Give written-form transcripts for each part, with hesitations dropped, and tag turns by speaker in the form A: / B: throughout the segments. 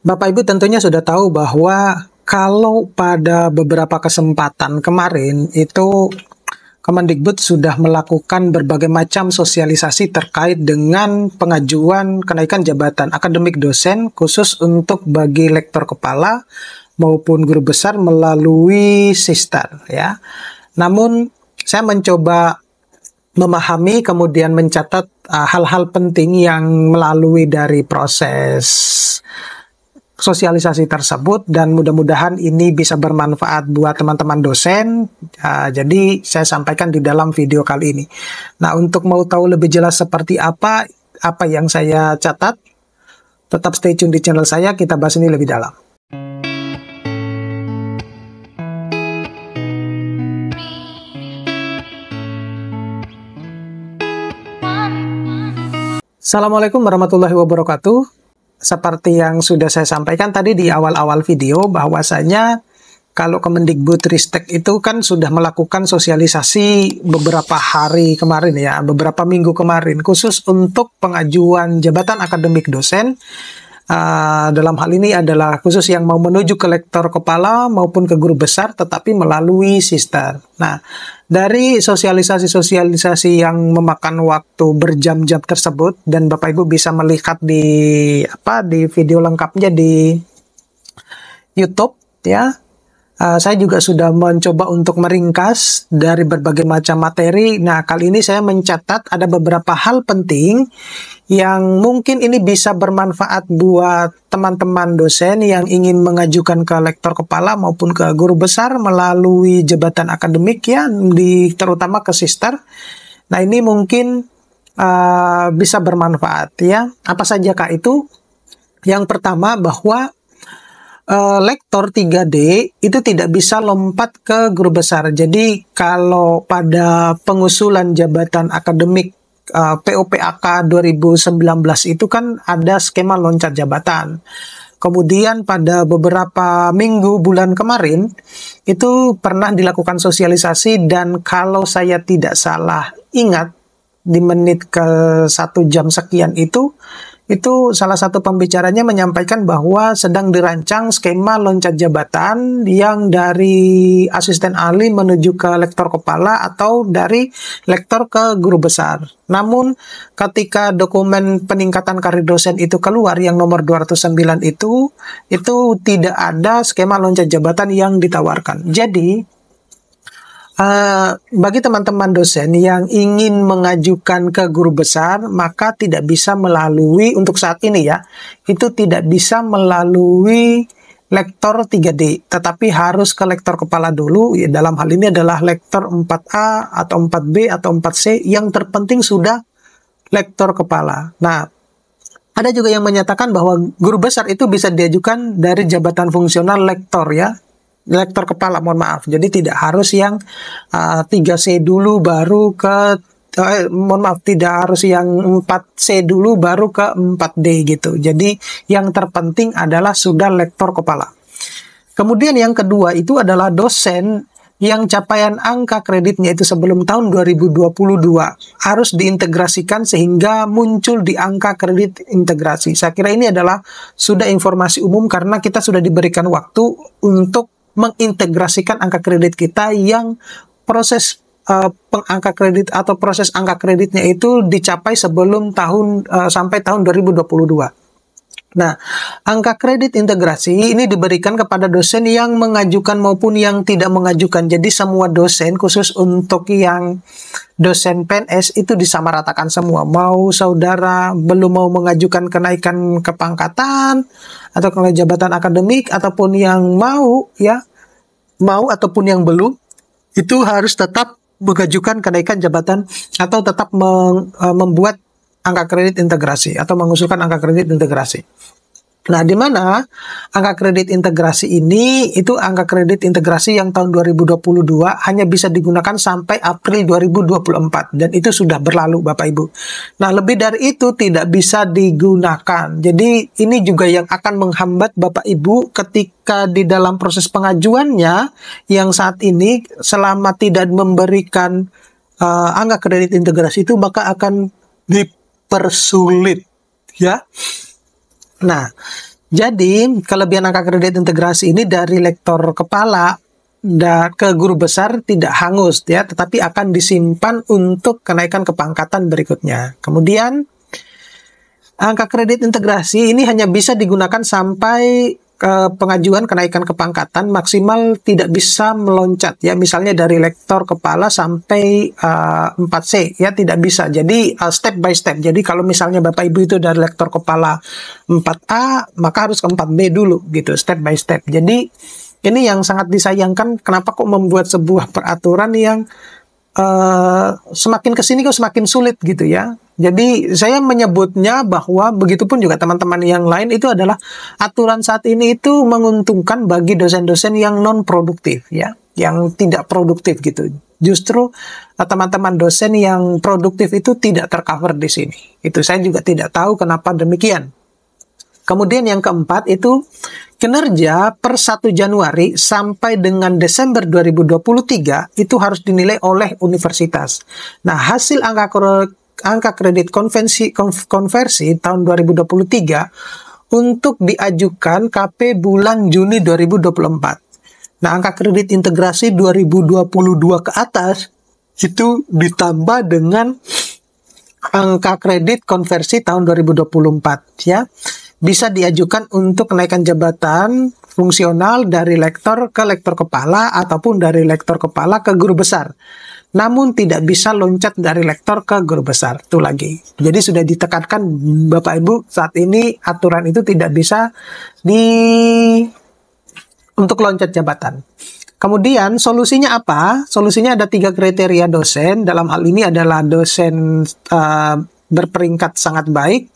A: Bapak Ibu tentunya sudah tahu bahwa kalau pada beberapa kesempatan kemarin itu Kemendikbud sudah melakukan berbagai macam sosialisasi terkait dengan pengajuan kenaikan jabatan akademik dosen khusus untuk bagi lektor kepala maupun guru besar melalui Sistar ya. Namun saya mencoba memahami kemudian mencatat hal-hal penting yang melalui dari proses sosialisasi tersebut dan mudah-mudahan ini bisa bermanfaat buat teman-teman dosen. Jadi saya sampaikan di dalam video kali ini. Nah, untuk mau tahu lebih jelas seperti apa yang saya catat, tetap stay tune di channel saya, kita bahas ini lebih dalam. Assalamualaikum warahmatullahi wabarakatuh. Seperti yang sudah saya sampaikan tadi di awal-awal video, bahwasanya kalau Kemendikbudristek itu kan sudah melakukan sosialisasi beberapa hari kemarin ya, beberapa minggu kemarin, khusus untuk pengajuan jabatan akademik dosen. Dalam hal ini adalah khusus yang mau menuju ke lektor kepala maupun ke guru besar, tetapi melalui Sistar. Nah, dari sosialisasi-sosialisasi yang memakan waktu berjam-jam tersebut, dan Bapak Ibu bisa melihat di video lengkapnya di YouTube ya. Saya juga sudah mencoba untuk meringkas dari berbagai macam materi. Nah, kali ini saya mencatat ada beberapa hal penting yang mungkin ini bisa bermanfaat buat teman-teman dosen yang ingin mengajukan ke lektor kepala maupun ke guru besar melalui jabatan akademik ya, terutama ke Sistar. Nah, ini mungkin bisa bermanfaat ya. Apa saja Kak itu? Yang pertama bahwa lektor 3D itu tidak bisa lompat ke guru besar. Jadi kalau pada pengusulan jabatan akademik POPAK 2019 itu kan ada skema loncat jabatan. Kemudian pada beberapa minggu bulan kemarin itu pernah dilakukan sosialisasi, dan kalau saya tidak salah ingat di menit ke 1 jam sekian itu salah satu pembicaranya menyampaikan bahwa sedang dirancang skema loncat jabatan yang dari asisten ahli menuju ke lektor kepala atau dari lektor ke guru besar. Namun ketika dokumen peningkatan karir dosen itu keluar yang nomor 209 itu tidak ada skema loncat jabatan yang ditawarkan. Jadi bagi teman-teman dosen yang ingin mengajukan ke guru besar, maka tidak bisa melalui, untuk saat ini ya, itu tidak bisa melalui lektor 3D, tetapi harus ke lektor kepala dulu. Ya, dalam hal ini adalah lektor 4A atau 4B atau 4C, yang terpenting sudah lektor kepala. Nah, ada juga yang menyatakan bahwa guru besar itu bisa diajukan dari jabatan fungsional lektor ya, lektor kepala, mohon maaf. Jadi tidak harus yang 3C dulu baru ke tidak harus yang 4C dulu baru ke 4D gitu. Jadi yang terpenting adalah sudah lektor kepala. Kemudian yang kedua itu adalah dosen yang capaian angka kreditnya itu sebelum tahun 2022 harus diintegrasikan sehingga muncul di angka kredit integrasi. Saya kira ini adalah sudah informasi umum karena kita sudah diberikan waktu untuk mengintegrasikan angka kredit kita yang proses pengangka kredit atau proses angka kreditnya itu dicapai sebelum sampai tahun 2022. Nah, angka kredit integrasi ini diberikan kepada dosen yang mengajukan maupun yang tidak mengajukan. Jadi semua dosen, khusus untuk yang dosen PNS itu disamaratakan semua. Mau saudara belum mau mengajukan kenaikan kepangkatan atau kenaikan jabatan akademik, ataupun yang mau ataupun yang belum, itu harus tetap mengajukan kenaikan jabatan atau tetap membuat angka kredit integrasi atau mengusulkan angka kredit integrasi. Nah, di mana angka kredit integrasi ini, itu angka kredit integrasi yang tahun 2022 hanya bisa digunakan sampai April 2024, dan itu sudah berlalu Bapak Ibu. Nah, lebih dari itu tidak bisa digunakan. Jadi ini juga yang akan menghambat Bapak Ibu ketika di dalam proses pengajuannya yang saat ini, selama tidak memberikan angka kredit integrasi itu, maka akan dipersulit ya. Nah, Jadi, kelebihan angka kredit integrasi ini dari lektor kepala ke guru besar tidak hangus ya, tetapi akan disimpan untuk kenaikan kepangkatan berikutnya. Kemudian, angka kredit integrasi ini hanya bisa digunakan sampai pengajuan kenaikan kepangkatan, maksimal tidak bisa meloncat ya, misalnya dari lektor kepala sampai 4C ya, tidak bisa. Jadi step by step. Jadi kalau misalnya Bapak Ibu itu dari lektor kepala 4A, maka harus ke 4B dulu gitu, step by step. Jadi ini yang sangat disayangkan, kenapa kok membuat sebuah peraturan yang semakin kesini kok semakin sulit gitu ya. Jadi saya menyebutnya bahwa begitupun juga teman-teman yang lain, itu adalah aturan saat ini itu menguntungkan bagi dosen-dosen yang non produktif ya, yang tidak produktif gitu. Justru teman-teman dosen yang produktif itu tidak tercover di sini. Itu saya juga tidak tahu kenapa demikian. Kemudian yang keempat itu kinerja per 1 Januari sampai dengan Desember 2023 itu harus dinilai oleh universitas. Nah, hasil angka kredit konversi tahun 2023 untuk diajukan KP bulan Juni 2024. Nah, angka kredit integrasi 2022 ke atas itu ditambah dengan angka kredit konversi tahun 2024 ya. Bisa diajukan untuk kenaikan jabatan fungsional dari lektor ke lektor kepala ataupun dari lektor kepala ke guru besar. Namun tidak bisa loncat dari lektor ke guru besar. Itu lagi. Jadi sudah ditekankan Bapak Ibu, saat ini aturan itu tidak bisa untuk loncat jabatan. Kemudian solusinya apa? Solusinya ada 3 kriteria dosen. Dalam hal ini adalah dosen berperingkat sangat baik,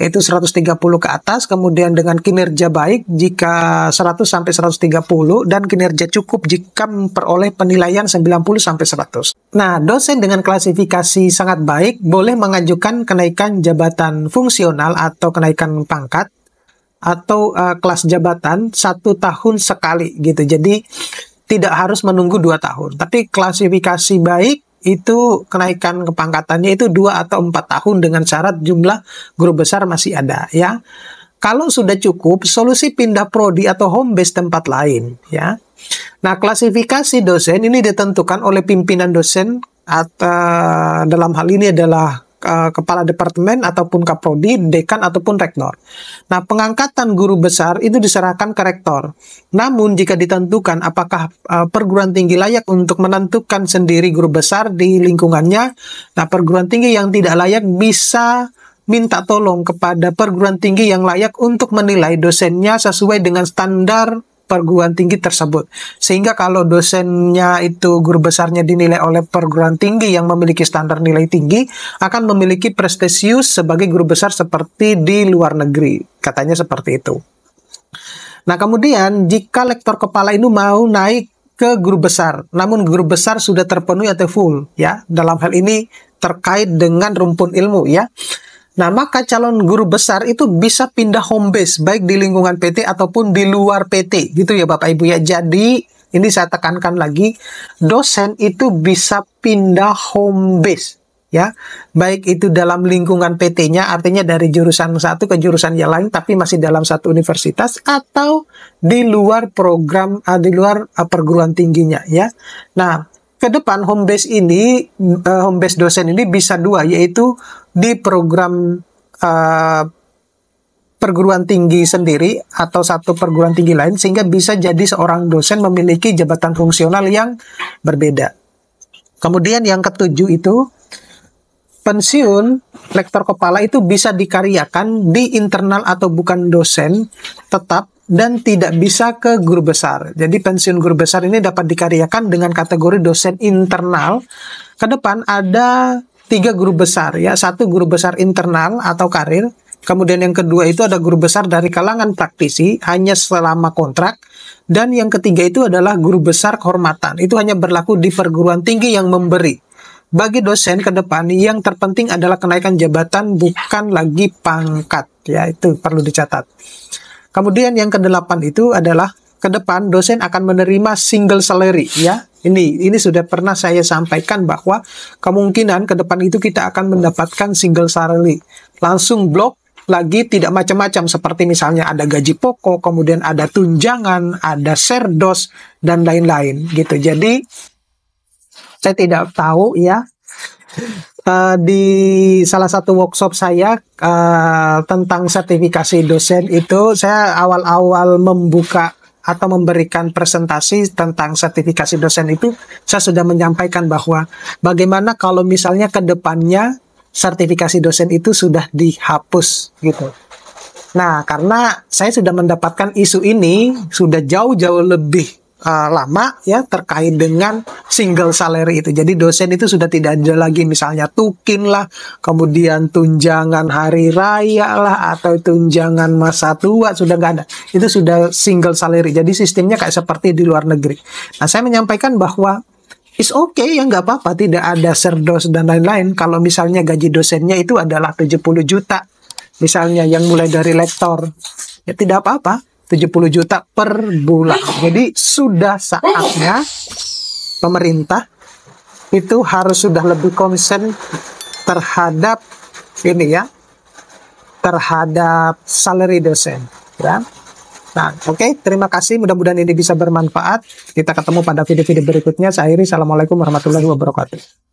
A: yaitu 130 ke atas, kemudian dengan kinerja baik jika 100 sampai 130, dan kinerja cukup jika memperoleh penilaian 90 sampai 100. Nah, dosen dengan klasifikasi sangat baik boleh mengajukan kenaikan jabatan fungsional atau kenaikan pangkat atau kelas jabatan 1 tahun sekali gitu. Jadi tidak harus menunggu 2 tahun. Tapi klasifikasi baik itu kenaikan kepangkatannya itu 2 atau 4 tahun dengan syarat jumlah guru besar masih ada ya. Kalau sudah cukup, solusi pindah prodi atau home base tempat lain ya. Nah, klasifikasi dosen ini ditentukan oleh pimpinan dosen atau dalam hal ini adalah kepala departemen ataupun kaprodi, dekan ataupun rektor. Nah, pengangkatan guru besar itu diserahkan ke rektor. Namun jika ditentukan apakah perguruan tinggi layak untuk menentukan sendiri guru besar di lingkungannya, nah perguruan tinggi yang tidak layak bisa minta tolong kepada perguruan tinggi yang layak untuk menilai dosennya sesuai dengan standar perguruan tinggi tersebut. Sehingga kalau dosennya itu guru besarnya dinilai oleh perguruan tinggi yang memiliki standar nilai tinggi, akan memiliki prestisius sebagai guru besar seperti di luar negeri. Katanya seperti itu. Nah, kemudian jika lektor kepala ini mau naik ke guru besar, namun guru besar sudah terpenuhi atau full ya, dalam hal ini terkait dengan rumpun ilmu ya. Nah, maka calon guru besar itu bisa pindah home base, baik di lingkungan PT ataupun di luar PT, gitu ya Bapak Ibu ya. Jadi, ini saya tekankan lagi, dosen itu bisa pindah home base, ya. Baik itu dalam lingkungan PT-nya, artinya dari jurusan satu ke jurusan yang lain, tapi masih dalam satu universitas, atau di luar program, di luar perguruan tingginya, ya. Nah, ke depan home base ini, home base dosen ini bisa 2, yaitu di program perguruan tinggi sendiri atau satu perguruan tinggi lain, sehingga bisa jadi seorang dosen memiliki jabatan fungsional yang berbeda. Kemudian yang ketujuh itu, pensiun lektor kepala itu bisa dikaryakan di internal atau bukan dosen tetap dan tidak bisa ke guru besar. Jadi pensiun guru besar ini dapat dikaryakan dengan kategori dosen internal. Ke depan ada 3 guru besar ya, 1 guru besar internal atau karir, kemudian yang kedua itu ada guru besar dari kalangan praktisi hanya selama kontrak, dan yang ketiga itu adalah guru besar kehormatan. Itu hanya berlaku di perguruan tinggi yang memberi. Bagi dosen ke depan yang terpenting adalah kenaikan jabatan, bukan lagi pangkat ya, itu perlu dicatat. Kemudian yang ke-8 itu adalah ke depan dosen akan menerima single salary ya. Ini sudah pernah saya sampaikan bahwa kemungkinan ke depan itu kita akan mendapatkan single salary. Langsung blok lagi tidak macam-macam seperti misalnya ada gaji pokok, kemudian ada tunjangan, ada serdos dan lain-lain gitu. Jadi saya tidak tahu ya, di salah satu workshop saya tentang sertifikasi dosen itu saya awal-awal membuka atau memberikan presentasi tentang sertifikasi dosen itu, saya sudah menyampaikan bahwa bagaimana kalau misalnya ke depannya sertifikasi dosen itu sudah dihapus gitu. Nah, karena saya sudah mendapatkan isu ini sudah jauh-jauh lebih lama ya, terkait dengan single salary itu. Jadi dosen itu sudah tidak ada lagi misalnya tukin lah, kemudian tunjangan hari raya lah, atau tunjangan masa tua, sudah nggak ada. Itu sudah single salary. Jadi sistemnya kayak seperti di luar negeri. Nah, saya menyampaikan bahwa it's okay ya, nggak apa-apa, tidak ada serdos dan lain-lain. Kalau misalnya gaji dosennya itu adalah 70 juta, misalnya yang mulai dari lektor, ya tidak apa-apa. 70 juta per bulan. Jadi sudah saatnya pemerintah itu harus sudah lebih concern terhadap ini ya, terhadap salary dosen ya. Nah, oke, terima kasih, mudah-mudahan ini bisa bermanfaat. Kita ketemu pada video-video berikutnya. Saya akhiri, assalamualaikum warahmatullahi wabarakatuh.